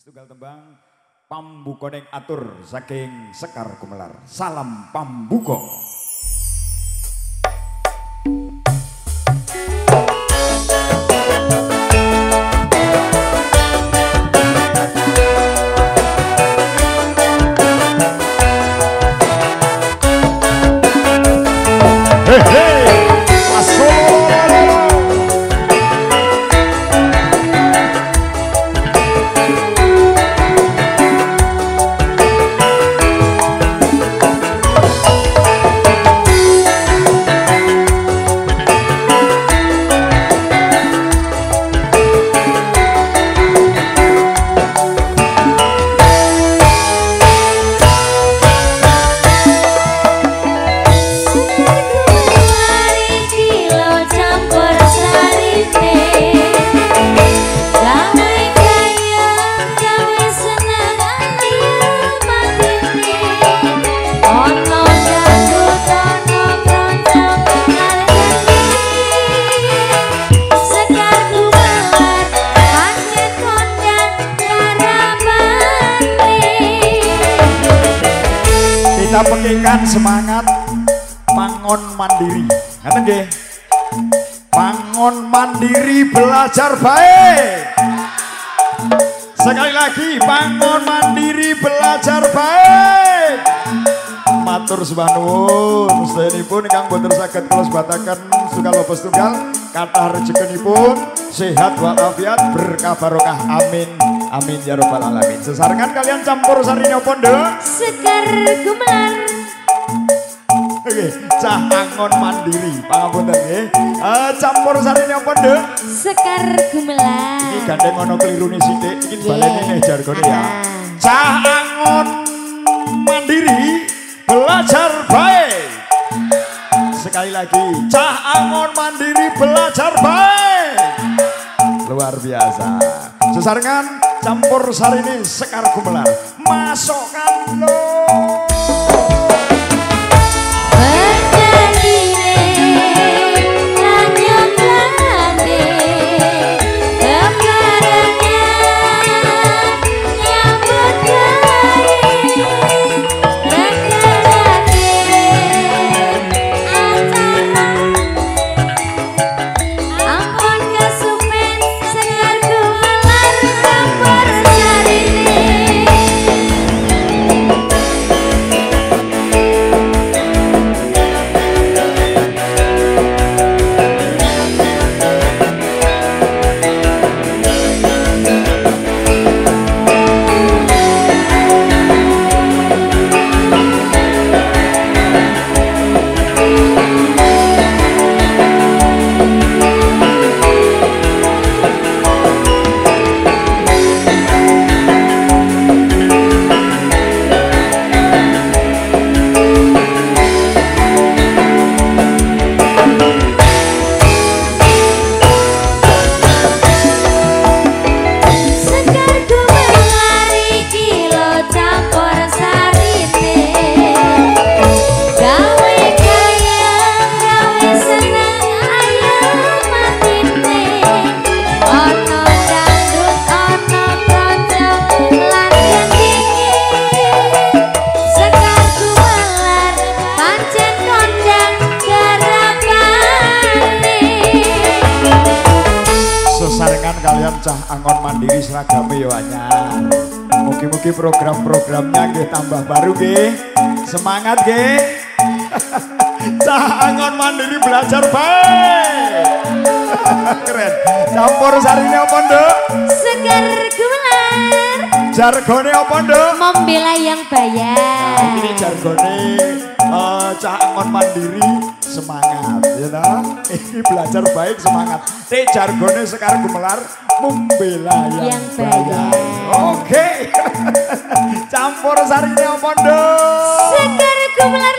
Setunggal tembang Pambuka ning atur saking Sekar Gumelar. Salam Pambuka. Kita pekikan semangat pangon mandiri. Ngaten nggih. Pangon mandiri belajar baik. Sekali lagi pangon mandiri belajar baik. Matur sembah nuwun sedheripun ingkang boten saged kula sebataken setunggal apa setunggal kathah rejekenipun sehat walafiat berkah barokah amin. Amin ya robbal alamin. Sesarengan kalian campur sarinya pondo Sekar Gumelar. Oke, cah angon mandiri pangapunten nggih. Campur sarinya pondo Sekar Gumelar. Iki gandeng ana klirune sithik iki baleni nih jargone ya. Cah angon mandiri belajar baik. Sekali lagi, cah angon mandiri belajar baik. Luar biasa. Sesarengan campur sarini Sekar Gumelar. Masukkan lo. Kalian cah angon mandiri seragame yo anyar. Mugi-mugi program-programnya nggih tambah baru nggih. Semangat nggih. Cah angon mandiri belajar baik. Keren. Campur sarine apa, Nduk? Sekar Gumelar. Jargone apa, Nduk? Membela yang bayar. Nah, ini jargone cah angon mandiri semangat, ya toh? Ini belajar baik semangat. Jargone Sekar Gumelar membela yang bayar. Oke. Campur sarinya apa, Nduk? Sekar Gumelar